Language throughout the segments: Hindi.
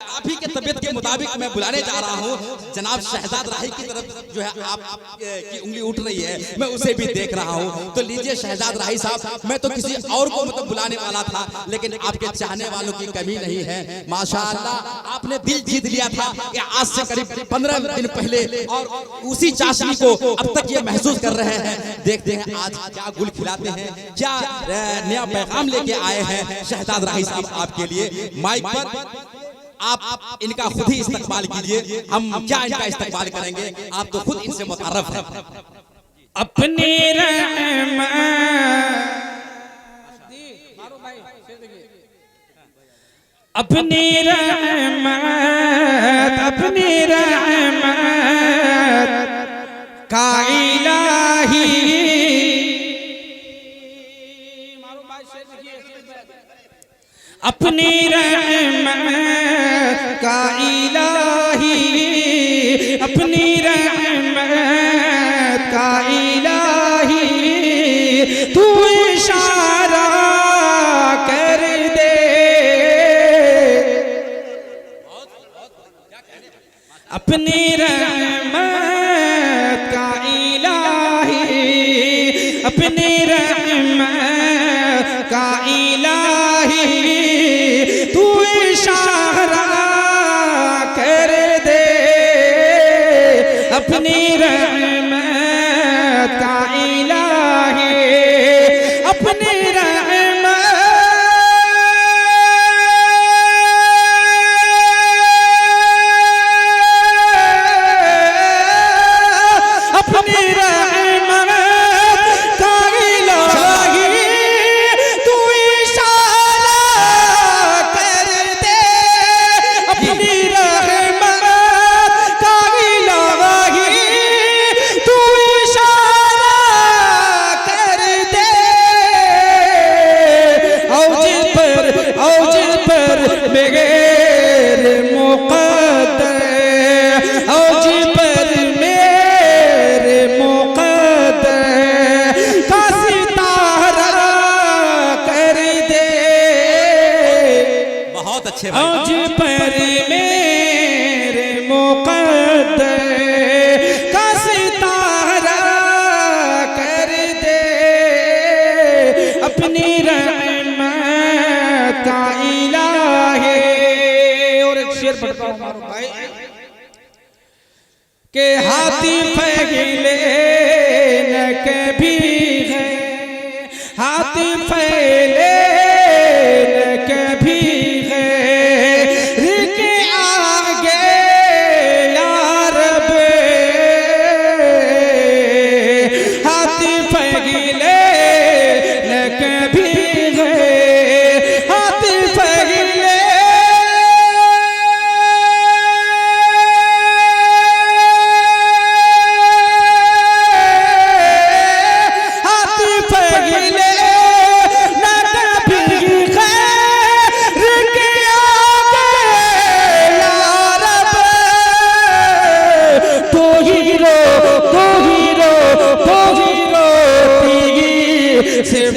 आप ही के तबीयत के मुताबिक मैं बुलाने जा रहा हूँ। जनाब शहजाद राही की तरफ जो है आप की उंगली उठ रही है, मैं उसे भी देख रहा हूँ। तो लीजिए शहजाद राही साहब, मैं तो किसी और को मतलब बुलाने वाला था, लेकिन आपके चाहने वालों की कमी नहीं है। माशाअल्लाह आपने दिल जीत लिया था कि आज से करीब 15 दिन पहले, और उसी चाशनी को अब तक ये महसूस कर रहे हैं। देखते हैं आज क्या गुल खिलाते हैं, क्या नया पैगाम लेके आए हैं शहजाद राही साहब आपके लिए। माइक पर आप इनका खुद ही इस्तकबाल कीजिए, हम क्या इनका इस्तकबाल करेंगे, आप तो खुद इनसे मुतारफ हैं। अपनी रहमत अपनी रहमत अपनी रहमत का इलाही अपनी रहमत का इलाही अपनी रहमत का इलाही तू इशारा कर दे अपनी रहमत का इलाही अपनी रहमत का इलाही तू इशारा कर दे अपनी रहमत का इलाही अपनी औज पर मेरे मुक़द्दर का सितारा कर दे अपनी रहमत का इलाही। और एक शेर पढ़ता हूँ भाई के हाथी फैले न कभी है हाथी फैले न कभी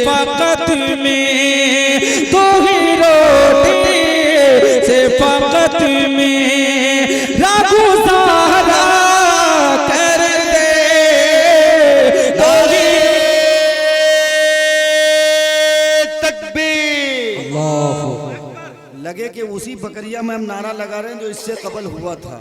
फकत में तो ही रोटी से फकत में रागू सहारा कर दे तकबीर। लगे कि उसी बकरिया में हम नारा लगा रहे हैं जो इससे कबल हुआ था,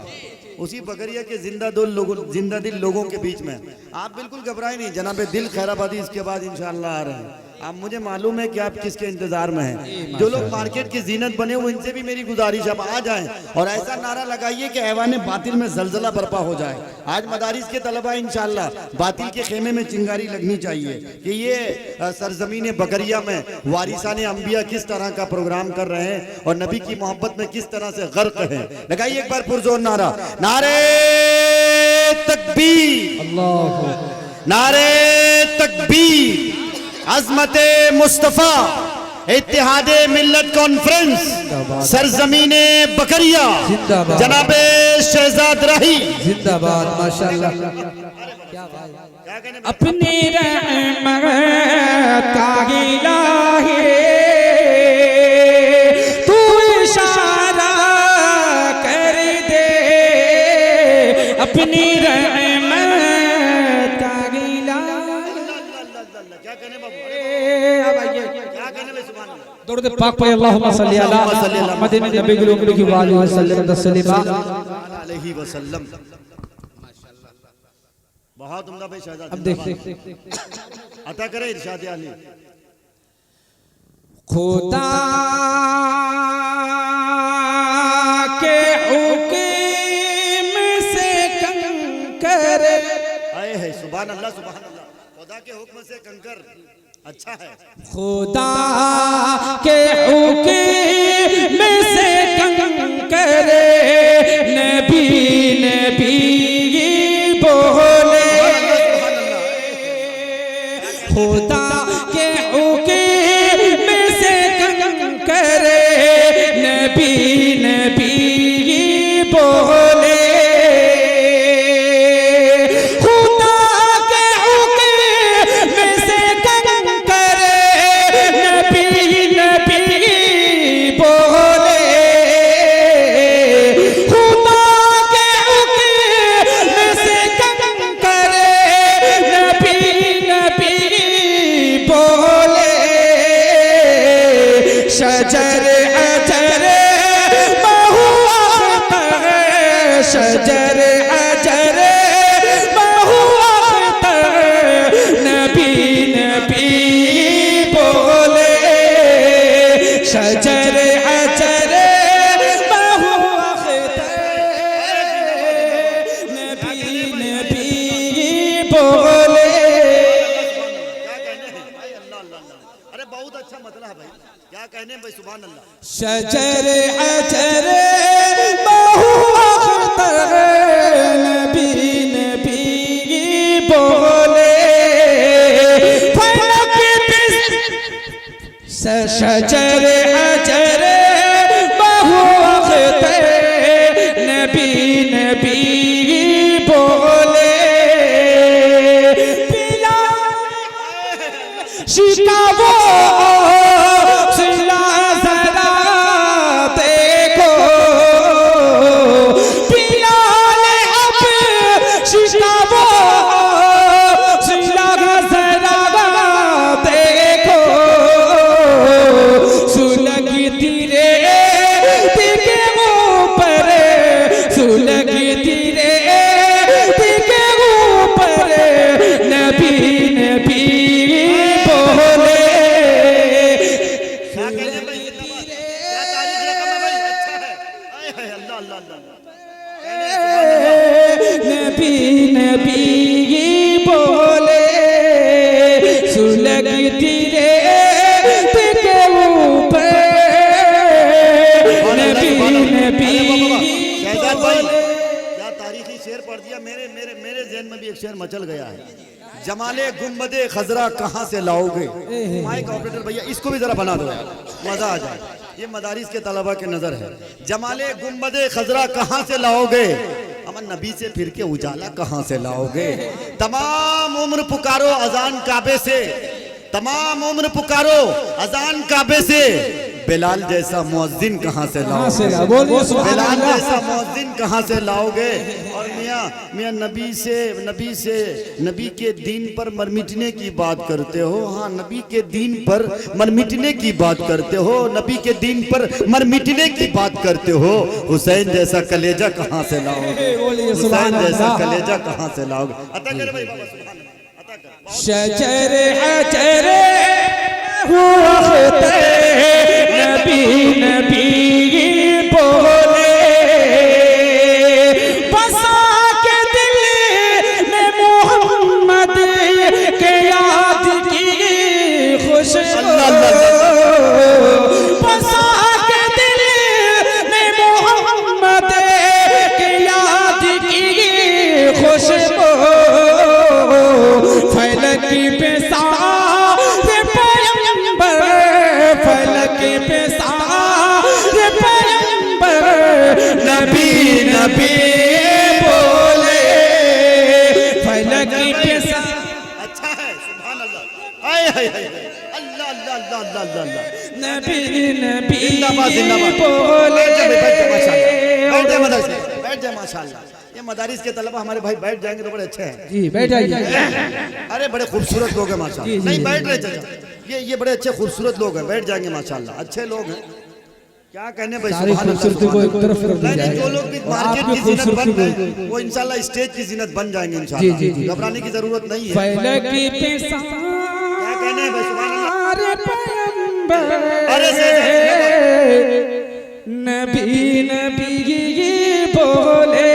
उसी बकरिया के जिंदा दिल लोगों के बीच में। आप बिल्कुल घबराए नहीं, जनाबे दिल खैराबादी इसके बाद इंशाअल्लाह आ रहे हैं। आप मुझे मालूम है कि आप किसके इंतजार में हैं। जो लोग मार्केट की जीनत बने हुए, इनसे भी मेरी गुजारिश अब आ जाएं और ऐसा नारा लगाइए कि ऐवान बातिल में जलजला बर्पा हो जाए। आज मदारिस के तलबा इंशाअल्लाह बातिल के खेमे में चिंगारी लगनी चाहिए कि ये सरजमीन बकरिया में वारिसाने अंबिया किस तरह का प्रोग्राम कर रहे हैं और नबी की मोहब्बत में किस तरह से गर्क है। लगाइए एक बार पुरजोर नारा, नारे तकबीर, नारे तकबीर। अज़मते मुस्तफ़ा इत्तिहादे मिल्लत कॉन्फ्रेंस सरजमीने बकरिया जनाबे शहजाद राही जिंदाबाद। माशाअल्लाह अपनी रहमत का इलाही तू इशारा अपनी रहमत गिला। क्या कहने बाबू, अब आइए क्या कहने भाई, सुभान अल्लाह। दरूद पाक पढ़े अल्लाहुम्मा सल्ली अला मुहम्मद नबी गुल उम्मी की वाली वसल्लम तस्लीमा। अलैहि वसल्लम। बहुत उम्दा भाई शहजाद। अब देखिए अता करे इरशाद आली। खुदा के हुक्म से कंकर। आए है सुभान अल्लाह सुभान अल्लाह। खुदा के हुक्म से कंकर अच्छा है। खुदा के हुक्म से कंकर नबी नबी बोले। खुदा के हुक्म से कंकर नबी नबी बोले। खुदा के हुक्म से कंकर नबी नबी बोले। खुदा के हुक्म से कंकर नबी नबी बोले। शजर अजर महुआ अख्तर, शजर अजर महुआ अख्तर नबी नबी बोले। शजर अजर महुआ अख्तर नबी नबी बोले। क्या कहने हैं भाई, अल्लाह अल्लाह अल्लाह। अरे बहुत अच्छा मतलब है भाई, क्या कहने हैं भाई, सुभान अल्लाह। शजर अजर महुआ अख्तर नबी नबी बोले। फलक शजर अजर महुआ अख्तर नबी नबी बोले। पिला शिकावो सिला जरा देखो। पिलाल अब शिकावो सिला जरा देखो। सुलगती रे दिखे ऊपर, सुलगती रे दिखे ऊपर नबी नबी बोले। क्या कहने हैं भाई, जिंदाबाद। क्या तारीफ रकम है भाई, अच्छा है। आए है अल्लाह अल्लाह अल्लाह। कहने हैं सुभान अल्लाह। नबी नबी बोले। सुलगती रे दिखे ऊपर नबी नबी शहजाद भाई बोले। क्या तारीखी शेर पढ़ दिया। मेरे मेरे मेरे ज़हन में भी एक शेर मचल गया है। जमाले गुम्बदे खजरा कहाँ से लाओगे। माइक ऑपरेटर भैया इसको भी जरा बना दो यार, मजा आ जाए। ये मदारिस के तलबा के नजर है। जमाले गुम्बदे खजरा कहाँ से लाओगे, अमन नबी से फिर के उजाला कहाँ से लाओगे। तमाम उम्र पुकारो अजान काबे से, तमाम उम्र पुकारो अजान काबे से। बिलाल जैसा मुअज्जिन कहाँ से लाओगे, बिलाल जैसा मुअज्जिन कहाँ से लाओगे। और मियाँ नबी के दीन पर मर मिटने की बात करते हो। हाँ, नबी के दीन पर मर मिटने की बात करते हो, नबी के दीन पर मर मिटने की बात करते हो। हुसैन जैसा कलेजा कहाँ से लाओगे, हुसैन जैसा कलेजा कहाँ से लाओगे। अता कर भाई बाबा, सुभान अल्लाह, अता कर। शजर अजर हुआ नबी नबी बोले। बसा के दिल में मोहम्मद के याद की खुशबू। बसा के दिल में मोहम्मद के याद की खुशबू। फलक पे सारे पैगंबर, फलक पे सारे पैगंबर नबी नबी बोले। फलक पे अच्छा है, सुभान अल्लाह। आए हाय हाय अल्लाह अल्लाह अल्लाह अल्लाह अल्लाह अल्लाह। नबी नबी जिंदाबाद जिंदाबाद। बोले। बैठ जा माशाल्लाह, बैठ जा मदरसे, बैठ जा माशाल्लाह। ये मदारिस के तलबा हमारे भाई बैठ जाएंगे तो बड़े अच्छे हैं। जी बैठ जाइए। अरे बड़े खूबसूरत लोग हैं जी, माशाल्लाह। जी, नहीं जी। बैठ रहे चाचा, ये बड़े अच्छे खूबसूरत लोग हैं, बैठ जाएंगे माशाल्लाह, अच्छे लोग हैं। क्या कहने भाई, सारी सुभान अल्लाह, खूबसूरती को एक तरफ कर दी नहीं, जाए जो लोग भी और मार्केट आपकी की जीनत बन खूबसूरती रहे को हैं वो इंशाल्लाह स्टेज की जीनत बन जाएंगे जी, इंशाल्लाह। जी, जी। घबराने की जरूरत नहीं है। फलक पे क्या कहने हैं भाई, सुभान अल्लाह। सारे पैगंबर अरे नबी नबी बोले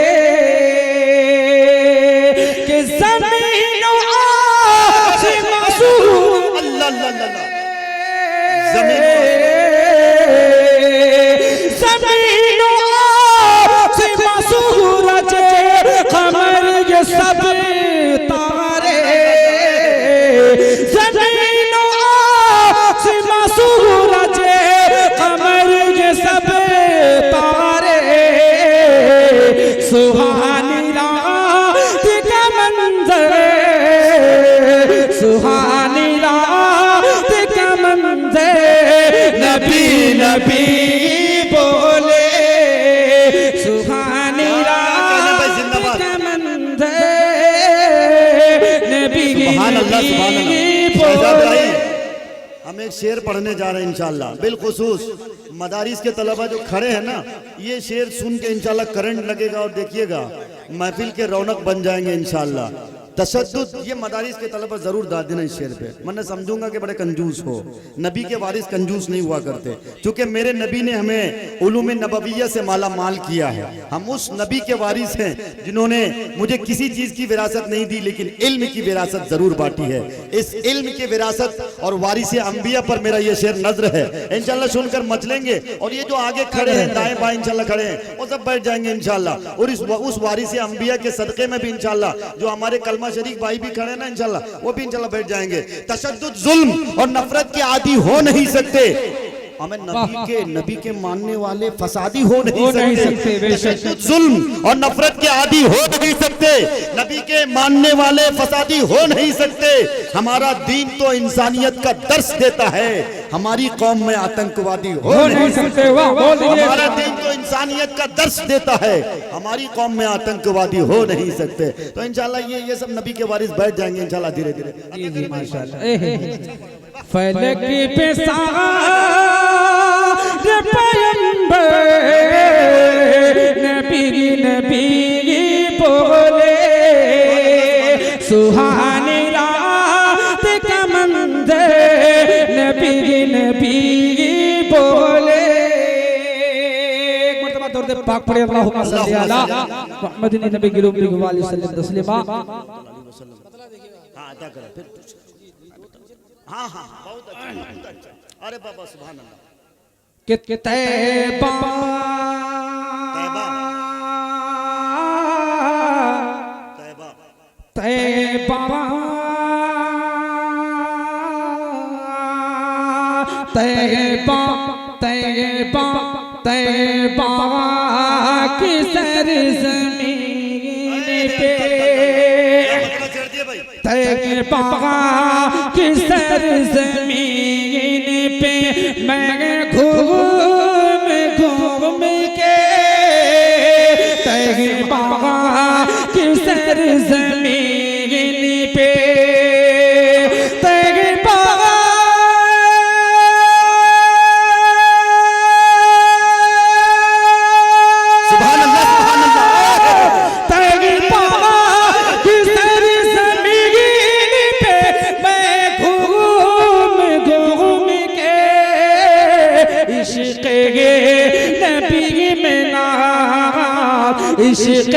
कि ज़मीन आसमां सूरज अल्लाह अल्लाह अल्लाह, ज़मीन ज़मीन आसमां सूरज कमर ये सब तारे ज़मीन आसमां सूरज कमर ये सब तारे सुहानी रात का मंजर सुहानी रात का मंजर नबी नबी बोले सुहानी रात का मंजर नबी सुभान अल्लाह, सुभान नबी अल्लाह। शहजाद बोले भाई, हम एक शेर पढ़ने जा रहे हैं इंशाल्लाह। बिलखुसूस मदारिस के तलबा जो खड़े हैं ना, ये शेर सुन के इंशाल्लाह करंट लगेगा और देखिएगा महफिल के रौनक बन जाएंगे इंशाल्लाह। तशद्दुद, ये मदारिस के तलबा जरूर दाद देना इस शेर पे। मैं समझूंगा कि बड़े कंजूस हो। नबी के वारिस कंजूस नहीं हुआ करते, क्योंकि मेरे नबी ने हमें उलूम नबविय्या से माला माल किया है। हम उस नबी के वारिस हैं जिन्होंने मुझे किसी चीज की विरासत नहीं दी, लेकिन इल्म की विरासत जरूर बांटी है। इस इल्म की विरासत और वारिस अंबिया पर मेरा ये शेर नजर है। इंशाल्लाह सुनकर मचलेंगे। और ये जो आगे खड़े हैं दाएं बाएं इंशाल्लाह खड़े हैं, वो सब बैठ जाएंगे इंशाल्लाह। और उस वारिस अंबिया के सदके में भी इंशाल्लाह जो हमारे कलमा शरीक भाई भी खड़े हैं ना, इंशाल्लाह वो भी इंशाल्लाह बैठ जाएंगे। तशद्दुद, जुल्म और नफरत के आदी हो नहीं सकते। हमें नबी के मानने वाले फसादी हो नहीं सकते। तशद्दुद, जुल्म और नफरत के आदी हो नहीं सकते। नबी के मानने वाले फसादी हो नहीं सकते। हमारा दीन तो इंसानियत का दर्स देता है, हमारी कौम में आतंकवादी हो नहीं सकते। हमारा दीन तो इंसानियत का दर्स देता है, हमारी कौम में आतंकवादी हो नहीं सकते। तो इंशाल्लाह ये सब नबी के वारिस बैठ जाएंगे इंशाल्लाह धीरे धीरे। फलक पे सारे पैगंबर नबी नबी बोले सुहानी रात का मंजर नबी नबी बोले। एक मर्तबा दरूद पाक पढ़े अल्लाहुम्मा सल्ली अला मुहम्मद नबी की रूह वाली सल्लल्लाहु अलैहि वसल्लम। हाँ अदा करें फिर। हाँ हाँ बहुत अच्छा। अरे बाबा सुभान अल्लाह। कि तैबा तैबा तैबा तैबा तैबा तैबा की सरज़मीन पे तैबा की सरज़मीन पे मैं घूम घूम के तैबा की सरज़मीन पे तैबा सुभान अल्लाह, सुभान अल्लाह। तैबा की सरज़मीन पे मैं घूम घूम के इश्क़ नबी में नात इश्क़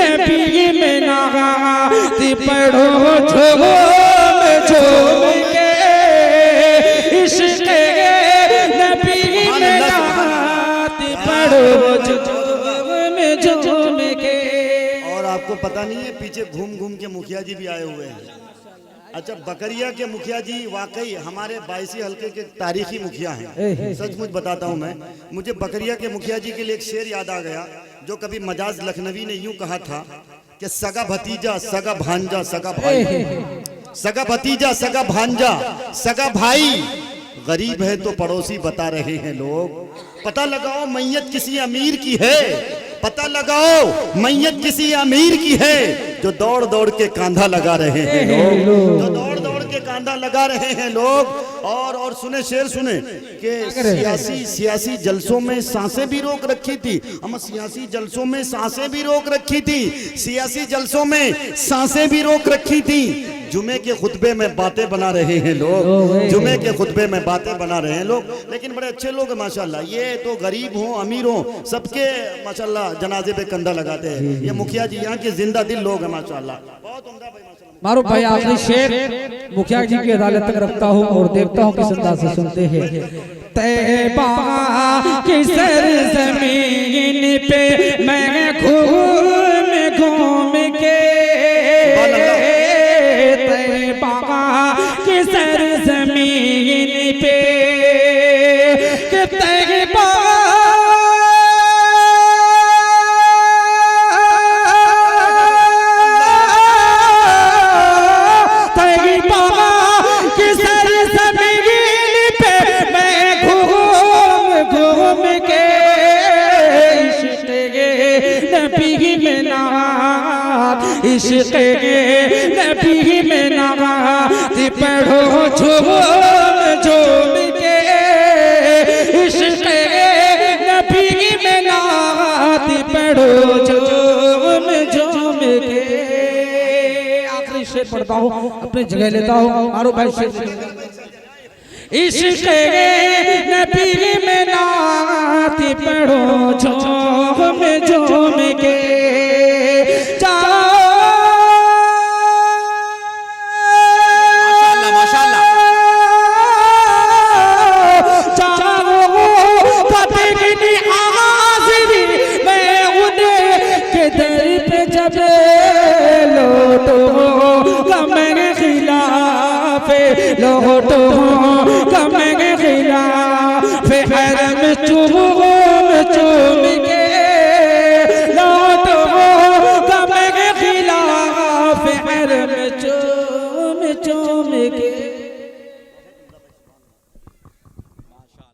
नबी में नात पढ़ो झूम झूम के इश्क़ नबी में नात पढ़ो झूम झूम के। और आपको पता नहीं है पीछे घूम घूम के मुखिया जी भी आए हुए हैं। अच्छा, बकरिया के मुखिया जी वाकई हमारे 22 हल्के के तारीखी मुखिया हैं। सचमुच बताता हूं मैं, मुझे बकरिया के मुखिया जी के लिए एक शेर याद आ गया जो कभी मजाज लखनवी ने यूं कहा था कि सगा भतीजा सगा भांजा सगा भाई, सगा भतीजा सगा भांजा सगा भाई, गरीब है तो पड़ोसी बता रहे हैं लोग। पता लगाओ मैयत किसी अमीर की है, पता लगाओ मैयत किसी अमीर की है जो दौड़ दौड़ के कांधा लगा रहे हैं लोग, जो दौड़ दौड़ के कांधा लगा रहे हैं लोग। और सुने शेर सुने कि सियासी जलसों में सांसें भी रोक रखी थी, हम सियासी जलसों में सांसें भी रोक रखी थी, सियासी जलसों में सांसें भी रोक रखी थी। जुमे के खुतबे में बातें बना रहे हैं लोग, जुमे के खुतबे में बातें बना रहे हैं लोग, लेकिन बड़े अच्छे लोग हैं माशाल्लाह। ये तो गरीब हो अमीर हो सबके माशाल्लाह जनाजे पे कंधा लगाते हैं। ये मुखिया जी यहाँ के जिंदा दिल लोग हैं माशाल्लाह, बहुत उम्दा भाई माशाल्लाह। मारूफ भाई आखिरी शेर मुखिया जी की अदालत तक रखता हूँ और देखता हूँ किस अंदाज से सुनते हैं। तैबा की सरजमीन पे मैं घूम घूम के, तैबा की सरजमीन पे तैबा इश्क़ नबी में नवाज़ पढ़ो झूम झूम के, इश्क़ नबी में नवाज़ पढ़ो झूम झूम के। आखिरी शेर पढ़ता हूँ, अपनी जगह लेता हूँ। मारो भाई शेर। इश्क़ नबी में नवाज़ पढ़ो झूम झूम के, लोटो कम खिलाफ हरम चुभ